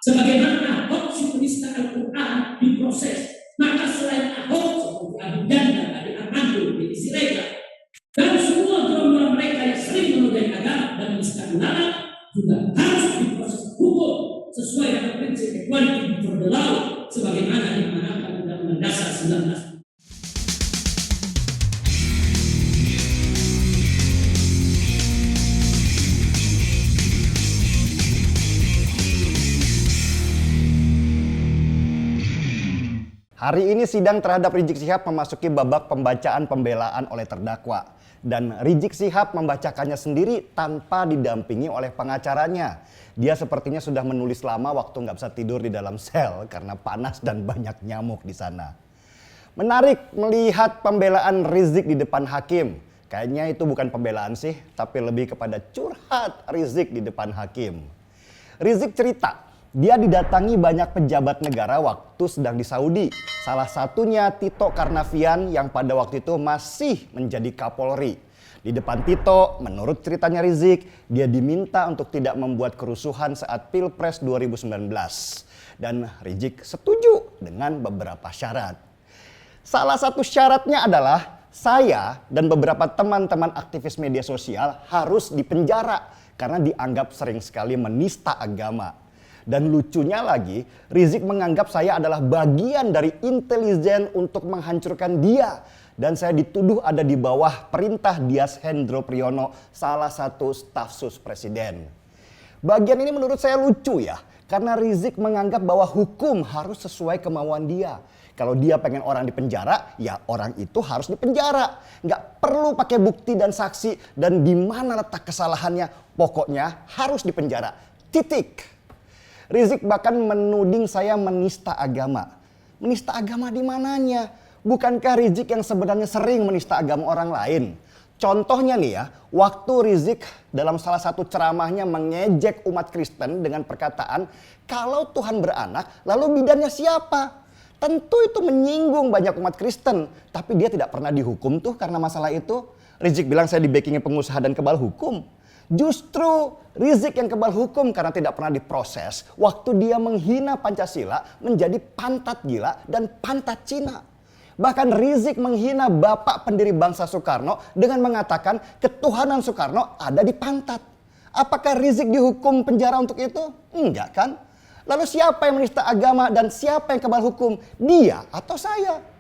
Sebagaimana Ahok si penista Al-Quran diproses, maka selain Ahok seperti Abu Janda, Ade Armando, Deddy Siregar, dan semua gerombolan mereka yang sering menodai agama dan menista ulama juga harus diproses hukum sesuai dengan prinsip equality before the law sebagaimana diamanatkan Undang-Undang Dasar 1945. Hari ini sidang terhadap Rizik Syihab memasuki babak pembacaan pembelaan oleh terdakwa. Dan Rizik Syihab membacakannya sendiri tanpa didampingi oleh pengacaranya. Dia sepertinya sudah menulis lama waktu nggak bisa tidur di dalam sel karena panas dan banyak nyamuk di sana. Menarik melihat pembelaan Rizik di depan hakim. Kayaknya itu bukan pembelaan sih, tapi lebih kepada curhat Rizik di depan hakim. Rizik cerita, dia didatangi banyak pejabat negara waktu sedang di Saudi. Salah satunya Tito Karnavian yang pada waktu itu masih menjadi Kapolri. Di depan Tito, menurut ceritanya Rizik, dia diminta untuk tidak membuat kerusuhan saat Pilpres 2019. Dan Rizik setuju dengan beberapa syarat. Salah satu syaratnya adalah saya dan beberapa teman-teman aktivis media sosial harus dipenjara karena dianggap sering sekali menista agama. Dan lucunya lagi, Rizik menganggap saya adalah bagian dari intelijen untuk menghancurkan dia. Dan saya dituduh ada di bawah perintah Dias Hendro Priyono, salah satu staf sus presiden. Bagian ini menurut saya lucu ya, karena Rizik menganggap bahwa hukum harus sesuai kemauan dia. Kalau dia pengen orang dipenjara, ya orang itu harus dipenjara. Nggak perlu pakai bukti dan saksi dan di mana letak kesalahannya, pokoknya harus dipenjara. Titik. Rizik bahkan menuding saya menista agama. Menista agama di mananya? Bukankah Rizik yang sebenarnya sering menista agama orang lain? Contohnya nih ya, waktu Rizik dalam salah satu ceramahnya mengejek umat Kristen dengan perkataan, kalau Tuhan beranak, lalu bidannya siapa? Tentu itu menyinggung banyak umat Kristen, tapi dia tidak pernah dihukum tuh karena masalah itu. Rizik bilang saya di backing pengusaha dan kebal hukum. Justru Rizik yang kebal hukum karena tidak pernah diproses waktu dia menghina Pancasila menjadi pantat gila dan pantat Cina. Bahkan Rizik menghina bapak pendiri bangsa Soekarno dengan mengatakan ketuhanan Soekarno ada di pantat. Apakah Rizik dihukum penjara untuk itu? Enggak kan? Lalu siapa yang menista agama dan siapa yang kebal hukum? Dia atau saya?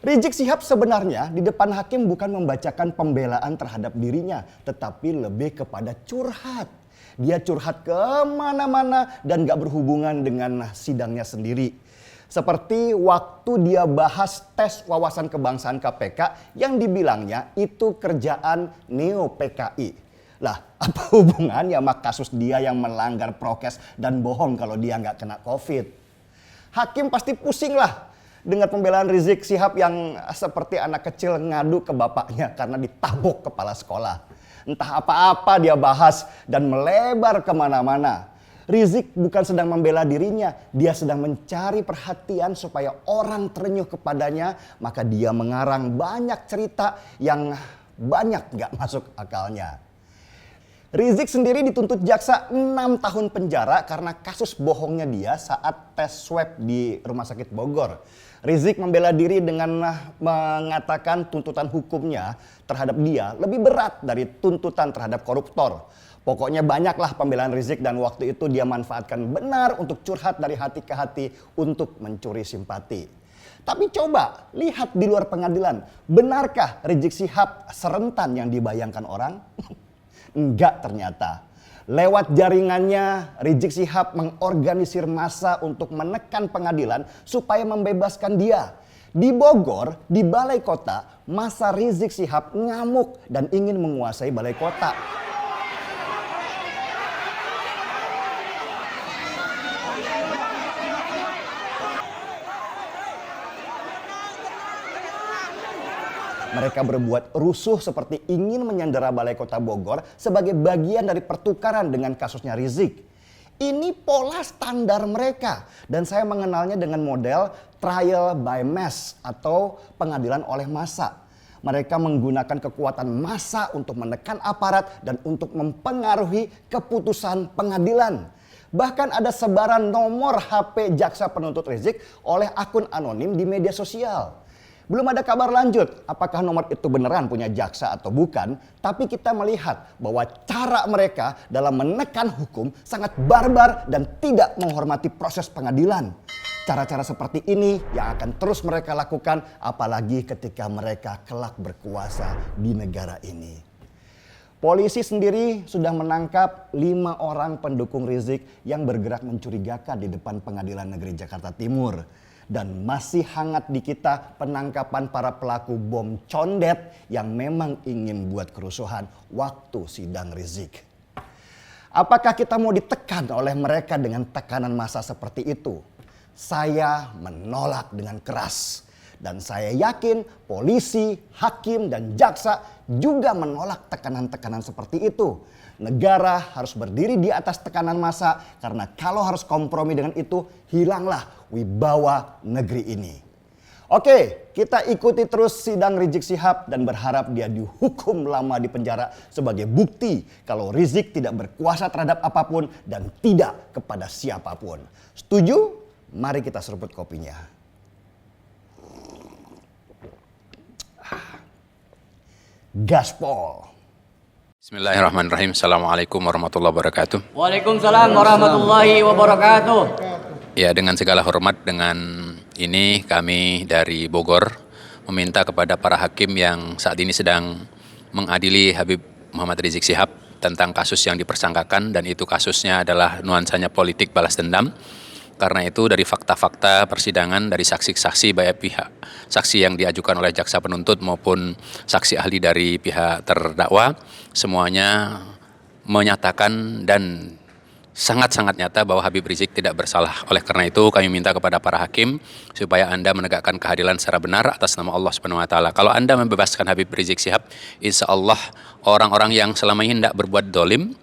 Rizik Syihab sebenarnya di depan hakim bukan membacakan pembelaan terhadap dirinya, tetapi lebih kepada curhat. Dia curhat kemana-mana dan gak berhubungan dengan sidangnya sendiri. Seperti waktu dia bahas tes wawasan kebangsaan KPK yang dibilangnya itu kerjaan Neo PKI. Lah, apa hubungannya sama kasus dia yang melanggar prokes dan bohong kalau dia gak kena COVID? Hakim pasti pusing lah dengan pembelaan Rizik Syihab yang seperti anak kecil ngadu ke bapaknya karena ditabok kepala sekolah. Entah apa-apa dia bahas dan melebar kemana-mana. Rizik bukan sedang membela dirinya, dia sedang mencari perhatian supaya orang terenyuh kepadanya. Maka dia mengarang banyak cerita yang banyak gak masuk akalnya. Rizik sendiri dituntut jaksa 6 tahun penjara karena kasus bohongnya dia saat tes swab di Rumah Sakit Bogor. Rizik membela diri dengan mengatakan tuntutan hukumnya terhadap dia lebih berat dari tuntutan terhadap koruptor. Pokoknya banyaklah pembelaan Rizik dan waktu itu dia manfaatkan benar untuk curhat dari hati ke hati untuk mencuri simpati. Tapi coba lihat di luar pengadilan, benarkah Rizik Syihab serentan yang dibayangkan orang? Enggak ternyata. Lewat jaringannya, Rizik Syihab mengorganisir massa untuk menekan pengadilan supaya membebaskan dia. Di Bogor, di Balai Kota, massa Rizik Syihab ngamuk dan ingin menguasai Balai Kota. Mereka berbuat rusuh seperti ingin menyandera Balai Kota Bogor sebagai bagian dari pertukaran dengan kasusnya Rizik. Ini pola standar mereka dan saya mengenalnya dengan model trial by mass atau pengadilan oleh massa. Mereka menggunakan kekuatan massa untuk menekan aparat dan untuk mempengaruhi keputusan pengadilan. Bahkan ada sebaran nomor HP jaksa penuntut Rizik oleh akun anonim di media sosial. Belum ada kabar lanjut apakah nomor itu beneran punya jaksa atau bukan, tapi kita melihat bahwa cara mereka dalam menekan hukum sangat barbar dan tidak menghormati proses pengadilan. Cara-cara seperti ini yang akan terus mereka lakukan apalagi ketika mereka kelak berkuasa di negara ini. Polisi sendiri sudah menangkap 5 orang pendukung Rizik yang bergerak mencurigakan di depan Pengadilan Negeri Jakarta Timur. Dan masih hangat di kita penangkapan para pelaku bom condet yang memang ingin buat kerusuhan waktu sidang Rizik. Apakah kita mau ditekan oleh mereka dengan tekanan massa seperti itu? Saya menolak dengan keras. Dan saya yakin polisi, hakim, dan jaksa juga menolak tekanan-tekanan seperti itu. Negara harus berdiri di atas tekanan massa karena kalau harus kompromi dengan itu, hilanglah wibawa negeri ini. Oke, kita ikuti terus sidang Rizik Syihab dan berharap dia dihukum lama di penjara sebagai bukti kalau Rizik tidak berkuasa terhadap apapun dan tidak kepada siapapun. Setuju? Mari kita seruput kopinya. Gaspol. Bismillahirrahmanirrahim. Assalamualaikum warahmatullahi wabarakatuh. Waalaikumsalam warahmatullahi wabarakatuh. Ya, dengan segala hormat, dengan ini kami dari Bogor meminta kepada para hakim yang saat ini sedang mengadili Habib Muhammad Rizik Syihab tentang kasus yang dipersangkakan, dan itu kasusnya adalah nuansanya politik balas dendam. Karena itu dari fakta-fakta persidangan, dari saksi-saksi baik pihak saksi yang diajukan oleh jaksa penuntut maupun saksi ahli dari pihak terdakwa, semuanya menyatakan dan sangat-sangat nyata bahwa Habib Rizik tidak bersalah. Oleh karena itu kami minta kepada para hakim supaya Anda menegakkan keadilan secara benar atas nama Allah Subhanahu wa taala. Kalau Anda membebaskan Habib Rizik Syihab, insya Allah orang-orang yang selama ini tidak berbuat dolim,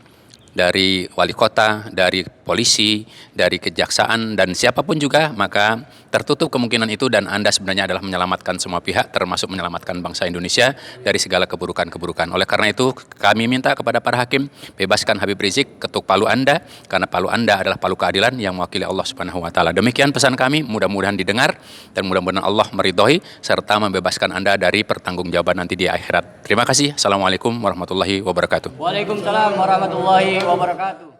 dari wali kota, dari polisi, dari kejaksaan, dan siapapun juga, maka tertutup kemungkinan itu dan Anda sebenarnya adalah menyelamatkan semua pihak, termasuk menyelamatkan bangsa Indonesia dari segala keburukan-keburukan. Oleh karena itu kami minta kepada para hakim, bebaskan Habib Rizik, ketuk palu Anda, karena palu Anda adalah palu keadilan yang mewakili Allah Subhanahu wa taala. Demikian pesan kami, mudah-mudahan didengar dan mudah-mudahan Allah meridhoi serta membebaskan Anda dari pertanggungjawaban nanti di akhirat. Terima kasih. Assalamualaikum warahmatullahi wabarakatuh. Waalaikumsalam warahmatullahi wabarakatuh.